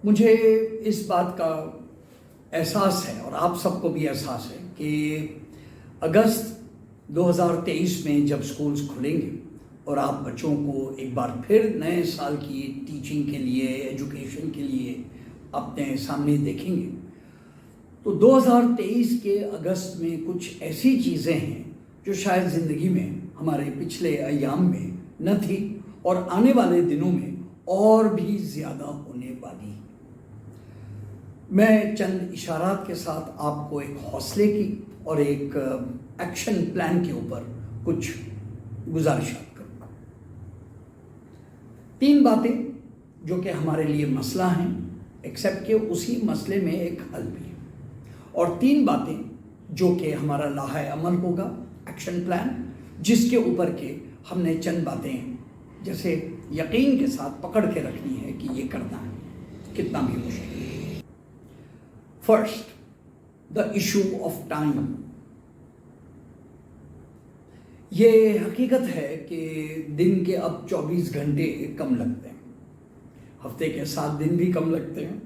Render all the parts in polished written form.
مجھے اس بات کا احساس ہے اور آپ سب کو بھی احساس ہے کہ اگست 2023 میں جب سکولز کھلیں گے اور آپ بچوں کو ایک بار پھر نئے سال کی ٹیچنگ کے لیے، ایجوکیشن کے لیے اپنے سامنے دیکھیں گے، تو 2023 کے اگست میں کچھ ایسی چیزیں ہیں جو شاید زندگی میں ہمارے پچھلے ایام میں نہ تھی اور آنے والے دنوں میں اور بھی زیادہ ہونے والی۔ میں چند اشارات کے ساتھ آپ کو ایک حوصلے کی اور ایک ایکشن پلان کے اوپر کچھ گزارشات کروں گا۔ 3 باتیں جو کہ ہمارے لیے مسئلہ ہیں، ایکسیپٹ کہ اسی مسئلے میں ایک حل بھی ہے، اور 3 باتیں جو کہ ہمارا لاحہ عمل ہوگا، ایکشن پلان، جس کے اوپر کہ ہم نے چند باتیں جیسے یقین کے ساتھ پکڑ کے رکھنی ہے کہ یہ کرنا ہے، کتنا بھی مشکل۔ First, the issue of time. یہ حقیقت ہے کہ دن کے اب 24 گھنٹے کم لگتے ہیں، ہفتے کے 7 دن بھی کم لگتے ہیں،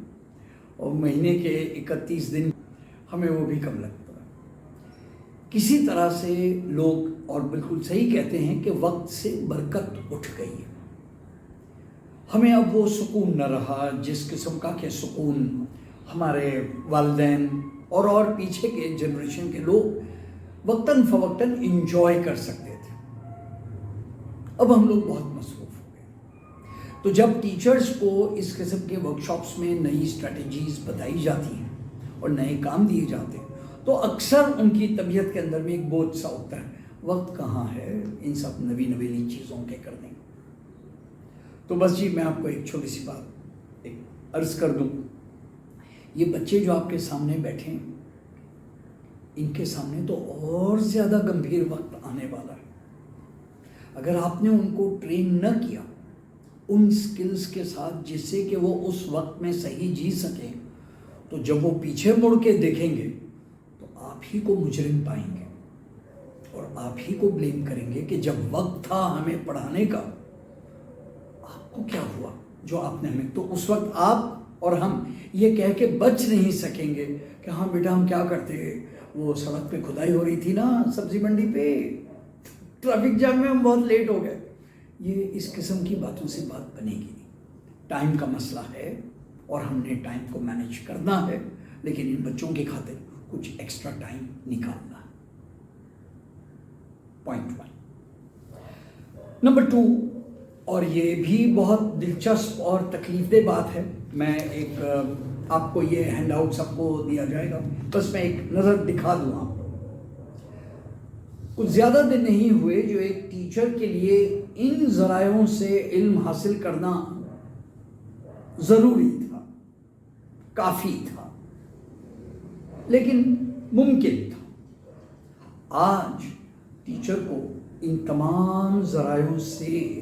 اور مہینے کے 31 دن ہمیں وہ بھی کم لگتا ہے۔ کسی طرح سے لوگ، اور بالکل صحیح کہتے ہیں کہ وقت سے برکت اٹھ گئی ہے، ہمیں اب وہ سکون نہ رہا جس قسم کا کہ سکون ہمارے والدین اور پیچھے کے جنریشن کے لوگ وقتاً فوقتاً انجوائے کر سکتے تھے۔ اب ہم لوگ بہت مصروف ہو گئے، تو جب ٹیچرز کو اس قسم کے ورکشاپس میں نئی اسٹریٹجیز بتائی جاتی ہیں اور نئے کام دیے جاتے ہیں تو اکثر ان کی طبیعت کے اندر میں ایک بوجھ سا ہوتا ہے، وقت کہاں ہے ان سب نویلی چیزوں کے کرنے۔ تو بس جی، میں آپ کو ایک چھوٹی سی بات عرض کر دوں، یہ بچے جو آپ کے سامنے بیٹھے ہیں، ان کے سامنے تو اور زیادہ گمبھیر وقت آنے والا ہے۔ اگر آپ نے ان کو ٹرین نہ کیا ان سکلز کے ساتھ جس سے کہ وہ اس وقت میں صحیح جی سکیں، تو جب وہ پیچھے مڑ کے دیکھیں گے تو آپ ہی کو مجرم پائیں گے اور آپ ہی کو بلیم کریں گے کہ جب وقت تھا ہمیں پڑھانے کا، آپ کو کیا ہوا جو آپ نے ہمیں۔ تو اس وقت آپ اور ہم یہ کہہ کے بچ نہیں سکیں گے کہ ہاں بیٹا ہم کیا کرتے، وہ سڑک پہ کھدائی ہو رہی تھی نا سبزی منڈی پہ، ٹریفک جام میں ہم بہت لیٹ ہو گئے۔ یہ اس قسم کی باتوں سے بات بنے گی نہیں۔ ٹائم کا مسئلہ ہے اور ہم نے ٹائم کو مینیج کرنا ہے، لیکن ان بچوں کی خاطر کچھ ایکسٹرا ٹائم نکالنا ہے۔ پوائنٹ 1۔ نمبر 2، اور یہ بھی بہت دلچسپ اور تکلیف دہ بات ہے، میں ایک آپ کو یہ ہینڈ آؤٹ سب کو دیا جائے گا، بس میں ایک نظر دکھا دوں آپ کو۔ کچھ زیادہ دن نہیں ہوئے جو ایک ٹیچر کے لیے ان ذرائعوں سے علم حاصل کرنا ضروری تھا، کافی تھا، لیکن ممکن تھا۔ آج ٹیچر کو ان تمام ذرائعوں سے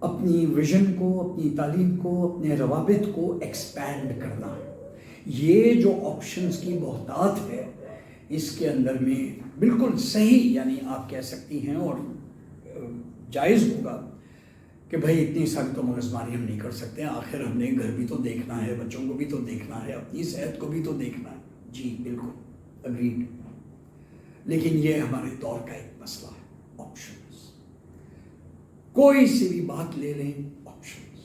اپنی ویژن کو، اپنی تعلیم کو، اپنے روابط کو ایکسپینڈ کرنا ہے۔ یہ جو آپشنز کی بہتات ہے، اس کے اندر میں بالکل صحیح، یعنی آپ کہہ سکتی ہیں اور جائز ہوگا کہ بھائی اتنی ساری تو مغز ماری ہم نہیں کر سکتے، آخر ہم نے گھر بھی تو دیکھنا ہے، بچوں کو بھی تو دیکھنا ہے، اپنی صحت کو بھی تو دیکھنا ہے۔ جی بالکل اگریڈ، لیکن یہ ہمارے دور کا ایک مسئلہ ہے، آپشنز۔ کوئی سی بھی بات لے لیں، آپشنز۔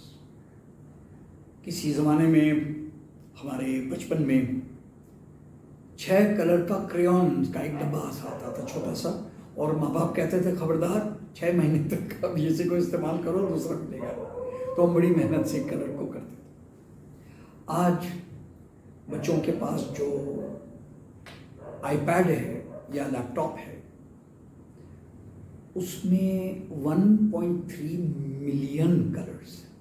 کسی زمانے میں ہمارے بچپن میں 6 کلر کا کریون کا ایک ڈبہ آتا تھا چھوٹا سا، اور ماں باپ کہتے تھے خبردار 6 مہینے تک اب یہ سے کو استعمال کرو، دوسرا ملے گا، تو ہم بڑی محنت سے کلر کو کرتے تھے۔ آج بچوں کے پاس جو آئی پیڈ ہے یا لیپ ٹاپ ہے، اس میں 1.3 ملین کلرز ہیں،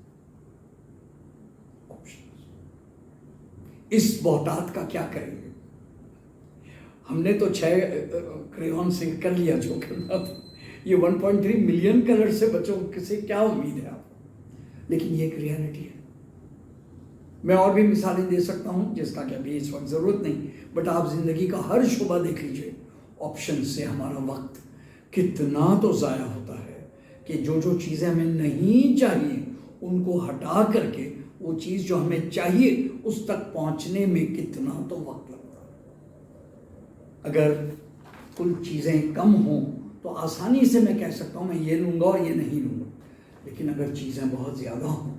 آپشنز۔ اس بہتات کا کیا کریں گے؟ ہم نے تو 6 کریون سے کر لیا جو کرنا تھا، یہ 1.3 ملین کلر سے بچوں سے کیا امید ہے آپ کو؟ لیکن یہ ایک ریالٹی ہے۔ میں اور بھی مثالیں دے سکتا ہوں جس کا کہ ابھی اس وقت ضرورت نہیں، بٹ آپ زندگی کا ہر شعبہ دیکھ لیجئے، آپشن سے ہمارا وقت کتنا تو ضائع ہوتا ہے کہ جو چیزیں ہمیں نہیں چاہیے ان کو ہٹا کر کے وہ چیز جو ہمیں چاہیے اس تک پہنچنے میں کتنا تو وقت لگتا ہے. اگر کل چیزیں کم ہوں تو آسانی سے میں کہہ سکتا ہوں میں یہ لوں گا اور یہ نہیں لوں گا. لیکن اگر چیزیں بہت زیادہ ہوں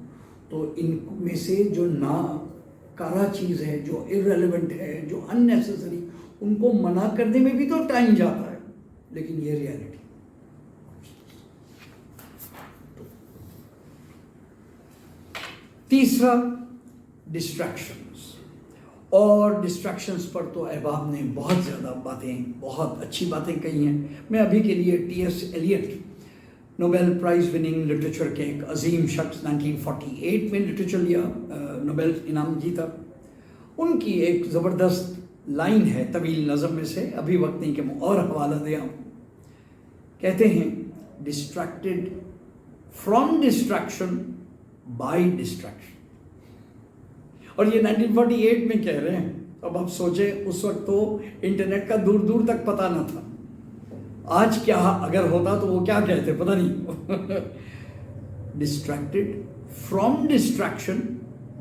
تو ان میں سے جو ناکارہ چیز ہے، جو ارریلیونٹ ہے، جو ان نیسیسری، ان کو منع کرنے میں بھی تو ٹائم جاتا ہے. لیکن یہ ریالٹی. تیسرا، ڈسٹریکشنز. اور ڈسٹریکشنز پر تو احباب نے بہت زیادہ باتیں، بہت اچھی باتیں کہی ہیں. میں ابھی کے لیے T S Eliot, Nobel prize winning literature کے ایک عظیم شخص، 1948 میں لٹریچر لیا، نوبیل انعام جیتا. ان کی ایک زبردست لائن ہے طویل نظم میں سے، ابھی وقت نہیں کہ میں اور حوالہ دیا. کہتے ہیں distracted from distraction by distraction. اور یہ 1948 میں کہہ رہے ہیں. اب آپ سوچیں اس وقت تو انٹرنیٹ کا دور دور تک پتہ نہ تھا. آج کیا اگر ہوتا تو وہ کیا کہتے پتہ نہیں. Distracted from distraction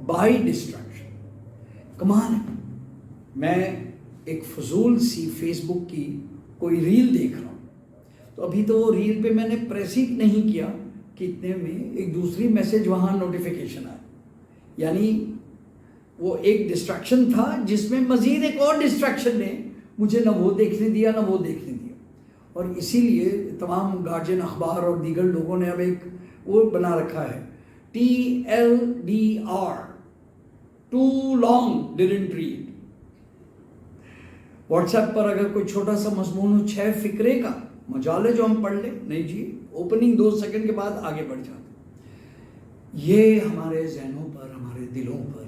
by distraction. کمال ہے. میں ایک فضول سی فیس بک کی کوئی ریل دیکھ رہا ہوں، تو ابھی تو وہ ریل پہ میں نے پریس ہی نہیں کیا کہ اتنے میں ایک دوسری میسج وہاں نوٹیفیکیشن آیا. یعنی وہ ایک ڈسٹریکشن تھا جس میں مزید ایک اور ڈسٹریکشن نے مجھے نہ وہ دیکھنے دیا نہ وہ دیکھنے دیا. اور اسی لیے تمام گارجین اخبار اور دیگر لوگوں نے اب ایک وہ بنا رکھا ہے، TLDR، too long didn't read. WhatsApp پر اگر کوئی چھوٹا سا مضمون ہو 6 فقرے کا، مجال ہے جو ہم پڑھ لیں، نہیں جی اوپننگ 2 سیکنڈ کے بعد آگے بڑھ جاتے. یہ ہمارے ذہنوں پر، ہمارے دلوں پر،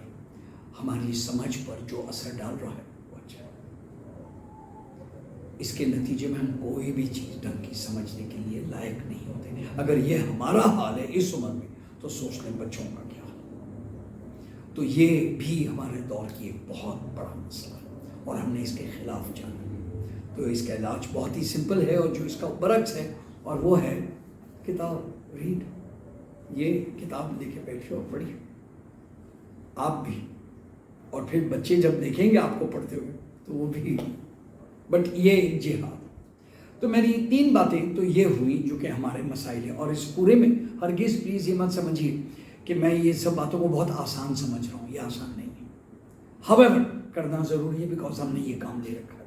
ہماری سمجھ پر جو اثر ڈال رہا ہے وہ اچھا ہے. اس کے نتیجے میں ہم کوئی بھی چیز ڈھنگ کی سمجھنے کے لیے لائق نہیں ہوتے. اگر یہ ہمارا حال ہے اس عمر میں تو سوچ لیں بچوں کا کیا حال. تو یہ بھی ہمارے دور کی ایک بہت بڑا مسئلہ ہے اور ہم نے اس کے خلاف جانا. تو اس کا علاج بہت ہی سمپل ہے اور جو اس کا برعکس ہے، اور وہ ہے کتاب. ریڈ. یہ کتاب لے کے بیٹھے اور پڑھیے آپ بھی، اور پھر بچے جب دیکھیں گے آپ کو پڑھتے ہوئے تو وہ بھی. بٹ یہ ایک جہاد. تو میری 3 باتیں تو یہ ہوئی جو کہ ہمارے مسائل ہیں. اور اس پورے میں ہرگز پلیز یہ مت سمجھیے کہ میں یہ سب باتوں کو بہت آسان سمجھ رہا ہوں. یہ آسان نہیں ہے. however کرنا ضروری ہے بیکاز ہم نے یہ کام لے رکھا ہے.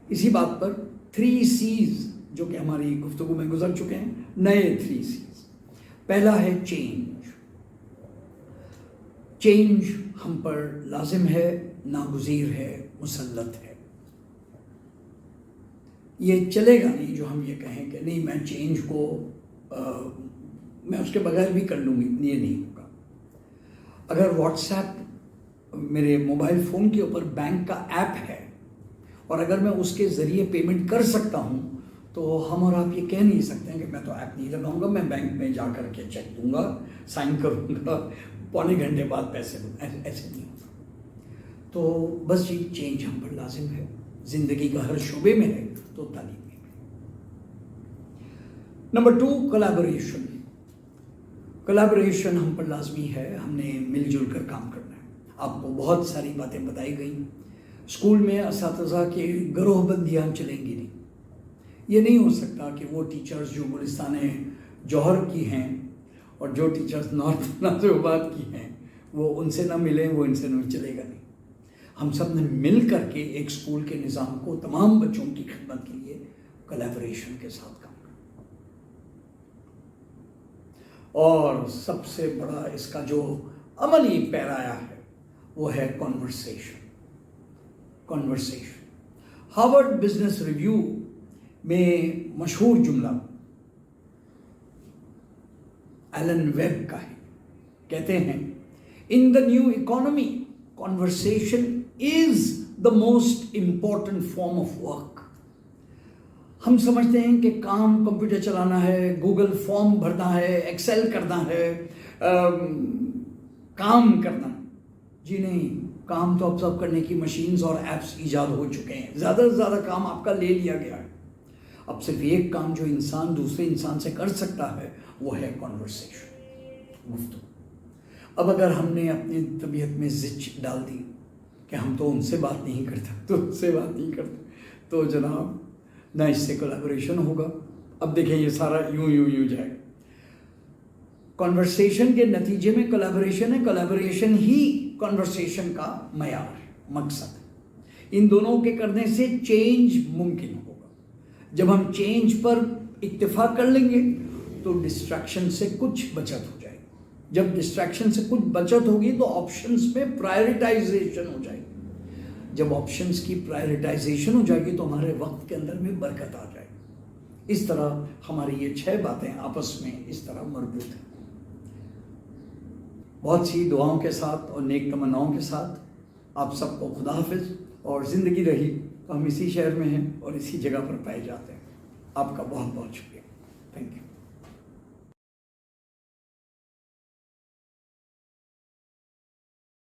اسی بات پر 3 C's جو کہ ہماری گفتگو میں گزر چکے ہیں، نئے 3 C's. پہلا ہے چینج. چینج ہم پر لازم ہے، ناگزیر ہے، مسلط ہے. یہ چلے گا نہیں جو ہم یہ کہیں کہ نہیں میں چینج کو میں اس کے بغیر بھی کر لوں گی. یہ نہیں ہوگا. اگر واٹس ایپ میرے موبائل فون کے اوپر بینک کا ایپ ہے اور اگر میں اس کے ذریعے پیمنٹ کر سکتا ہوں تو ہم اور آپ یہ کہہ نہیں سکتے ہیں کہ میں تو ایپ نہیں لگاؤں گا، میں بینک میں جا کر کے چیک دوں گا، سائن کروں گا، پونے گھنٹے بعد پیسے دوں. ایسے نہیں ہوگا. تو بس یہ چینج ہم پر لازم ہے. زندگی کا ہر شعبے میں ہے تو تعلیم میں بھی. Number 2، collaboration. کولیبوریشن ہم پر لازمی ہے. ہم نے مل جل کر کام کرنا ہے. آپ کو بہت ساری باتیں بتائی گئیں. اسکول میں اساتذہ کے گروہ بندیاں چلیں گی نہیں. یہ نہیں ہو سکتا کہ وہ ٹیچرز جو گلستان جوہر کی ہیں اور جو ٹیچرز نارتھ نازیباد کی ہیں وہ ان سے نہ ملیں، وہ ان سے نہ. چلے گا نہیں. ہم سب نے مل کر کے ایک اسکول کے نظام کو تمام بچوں کی خدمت کے لیے کولیبوریشن کے ساتھ کام کرنا. اور سب سے بڑا اس کا جو عملی پیرایا ہے وہ ہے کنورسیشن. ہارورڈ بزنس ریویو میں مشہور جملہ ایلن ویب کا ہے. کہتے ہیں in the new economy conversation is the most important form of work. ہم سمجھتے ہیں کہ کام کمپیوٹر چلانا ہے، گوگل فارم بھرنا ہے، ایکسل کرنا ہے، کام کرنا. جی نہیں، کام تو ابزرو کرنے کی مشینز اور ایپس ایجاد ہو چکے ہیں. زیادہ سے زیادہ کام آپ کا لے لیا گیا ہے. اب صرف ایک کام جو انسان دوسرے انسان سے کر سکتا ہے وہ ہے کنورسیشن، گفتگو. اب اگر ہم نے اپنی طبیعت میں زچ ڈال دی کہ ہم تو ان سے بات نہیں کرتے تو جناب نہ اس سے کولیبریشن ہوگا. اب دیکھیں یہ سارا یوں جائے گا. کنورسیشن کے نتیجے میں کولیبریشن ہے. کولیبریشن ہی کنورسیشن کا معیار مقصد ہے. ان دونوں کے کرنے سے چینج ممکن ہوگا. جب ہم چینج پر اتفاق کر لیں گے تو ڈسٹریکشن سے کچھ بچت ہو جائے گی. جب ڈسٹریکشن سے کچھ بچت ہوگی تو آپشنز پہ پرائرٹائزیشن ہو جائے گی. جب آپشنز کی پرائرٹائزیشن ہو جائے گی تو ہمارے وقت کے اندر بھی برکت آ جائے گی. اس طرح ہماری یہ 6 باتیں آپس میں اس طرح مربوط ہیں. بہت سی دعاؤں کے ساتھ اور نیک تمناؤں کے ساتھ آپ سب کو خدا حافظ. اور زندگی رہی تو ہم اسی شہر میں ہیں اور اسی جگہ پر پائے جاتے ہیں. آپ کا بہت بہت شکریہ.